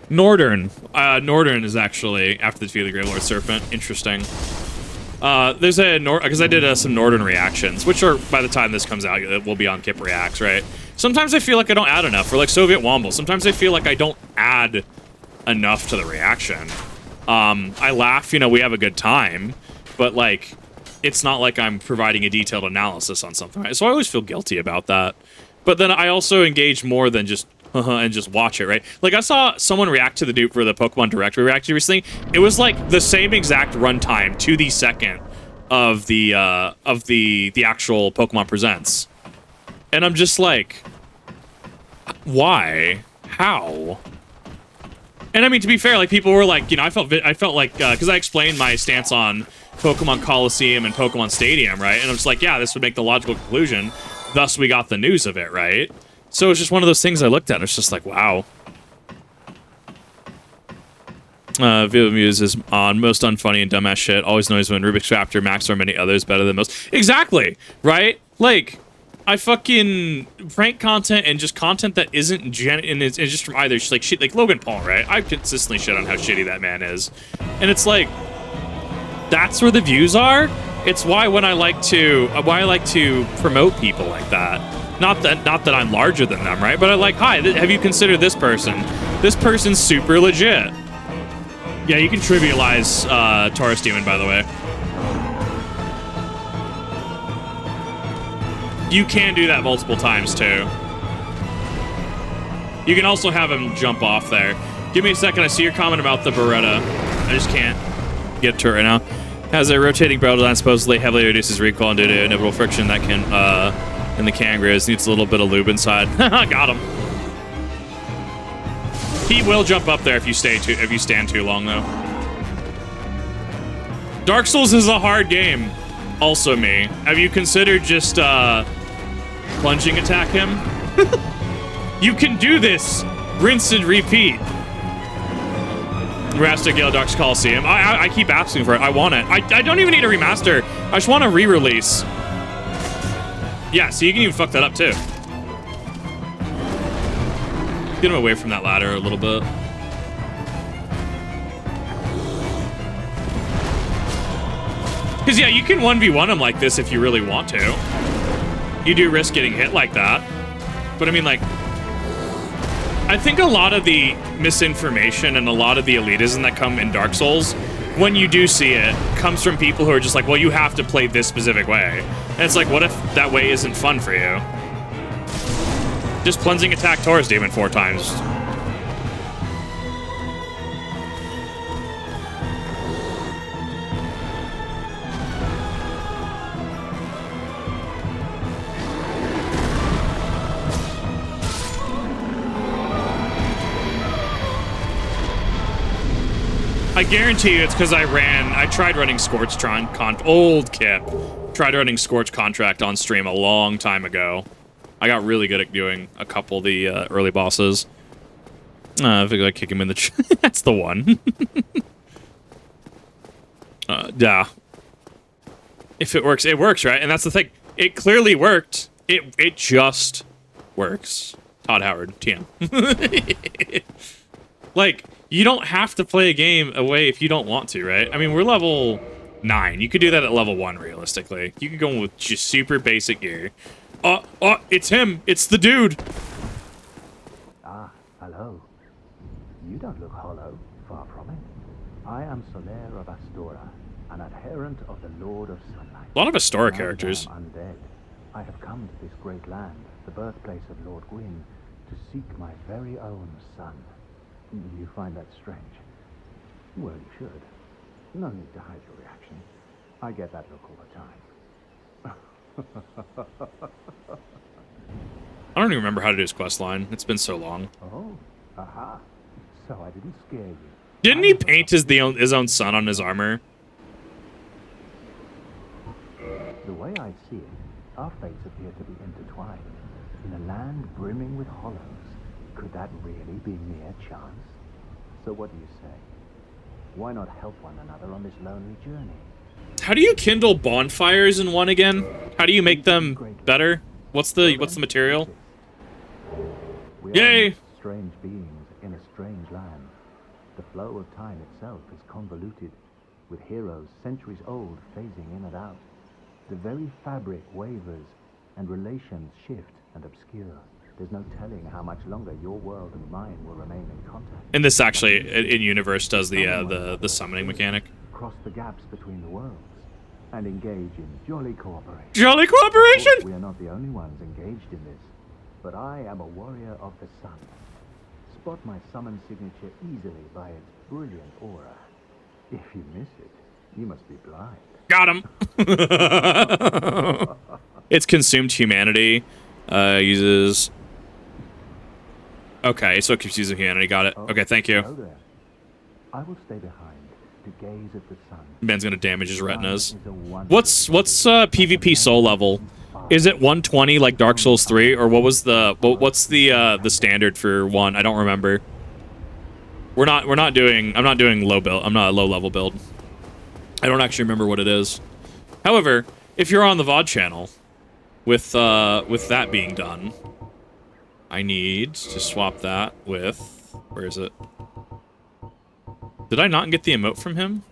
Northern. Northern is actually, after the Defeat of the Grey Lord Serpent. Interesting. There's a... Because I did some Northern reactions, which are, by the time this comes out, it will be on Kip Reacts, right? Sometimes I feel like I don't add enough, or like Soviet Womble. Sometimes I feel like I don't add enough to the reaction. I laugh, you know, we have a good time, but, like... It's not like I'm providing a detailed analysis on something, right? So I always feel guilty about that. But then I also engage more than just, and just watch it, right? Like, I saw someone react to the dupe for the Pokemon Direct we reacted to recently. It was, like, the same exact runtime to the second of the actual Pokemon Presents. And I'm just like, why? How? And I mean, to be fair, like, people were like, you know, I felt like, because I explained my stance on Pokemon Coliseum and Pokemon Stadium, right? And I was like, yeah, this would make the logical conclusion. Thus, we got the news of it, right? So it's just one of those things I looked at. It's just like, wow. Viva Muse is on most unfunny and dumbass shit. Always knows when Rubik's Raptor, Max, or many others better than most. Exactly, right? Like, I fucking prank content and just content that isn't and it's just from either like shit, like Logan Paul, right? I consistently shit on how shitty that man is, and it's like, that's where the views are. It's why I like to promote people like that. Not that I'm larger than them, right? But I like, hi, have you considered this person? This person's super legit. Yeah, you can trivialize Taurus Demon, by the way. You can do that multiple times, too. You can also have him jump off there. Give me a second. I see your comment about the Beretta. I just can't get to it right now. Has a rotating barrel design, supposedly heavily reduces recoil due to inevitable friction that can, in the Kangris. Needs a little bit of lube inside. Got him. He will jump up there if you stand too long, though. Dark Souls is a hard game. Also me. Have you considered just, plunging attack him? You can do this! Rinse and repeat. Remaster Gale Dark's Coliseum. I keep asking for it. I want it. I don't even need a remaster. I just want a re-release. Yeah, so you can even fuck that up, too. Get him away from that ladder a little bit. Because, yeah, you can 1v1 him like this if you really want to. You do risk getting hit like that. But, I mean, like, I think a lot of the misinformation and a lot of the elitism that come in Dark Souls, when you do see it, comes from people who are just like, well, you have to play this specific way. And it's like, what if that way isn't fun for you? Just cleansing attack Taurus Demon 4 times. I guarantee you it's because I tried running Scorchtron old Kip. Tried running Scorch Contract on stream a long time ago. I got really good at doing a couple of the early bosses. I think I kick him in the that's the one. Yeah. If it works, right? And that's the thing. It clearly worked. It just works. Todd Howard, TM. Like, you don't have to play a game away if you don't want to, right? I mean, we're level 9. You could do that at level 1, realistically. You could go with just super basic gear. Oh, it's him. It's the dude. Ah, hello. You don't look hollow. Far from it. I am Soler of Astora, an adherent of the Lord of Sunlight. A lot of Astora Now characters. that I am undead. I have come to this great land, the birthplace of Lord Gwyn, to seek my very own son. You find that strange? Well, you should. No need to hide your reaction. I get that look all the time. I don't even remember how to do his quest line. It's been so long. Oh, aha. So I didn't scare you. Didn't he paint his own son on his armor? The way I see it, our fates appear to be intertwined. In a land brimming with hollows, could that really be mere chance? So what do you say? Why not help one another on this lonely journey? How do you kindle bonfires in 1 again? How do you make them better? What's the material? We Yay! are strange beings in a strange land. The flow of time itself is convoluted, with heroes centuries old phasing in and out. The very fabric wavers, and relations shift and obscure. There's no telling how much longer your world and mine will remain in contact. And this actually, in universe, does the summoning mechanic. Cross the gaps between the worlds and engage in jolly cooperation. Jolly Of course, cooperation! we are not the only ones engaged in this, but I am a warrior of the sun. Spot my summon signature easily by its brilliant aura. If you miss it, you must be blind. Got him. It's consumed humanity. Uses. Okay, so it keeps using humanity. Got it. Okay, thank Hello you. there. I will stay behind to gaze at the sun. Man's gonna damage his retinas. Sun is a wonderful What's PvP soul level? Is it 120 like Dark Souls 3, or what's the standard for 1? I don't remember. I'm not doing low build. I'm not a low level build. I don't actually remember what it is. However, if you're on the VOD channel, with that being done, I need to swap that with, where is it? Did I not get the emote from him?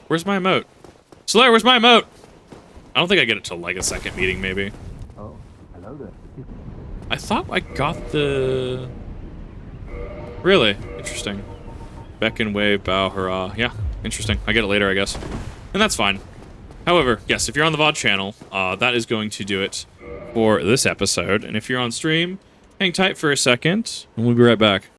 Where's my emote? Slayer, where's my emote? I don't think I get it till like a second meeting, maybe. Oh, hello there. I thought I got the... Really? Interesting. Beckon, wave, bow, hurrah. Yeah, interesting. I get it later, I guess. And that's fine. However, yes, if you're on the VOD channel, that is going to do it for this episode. And if you're on stream, hang tight for a second, and we'll be right back.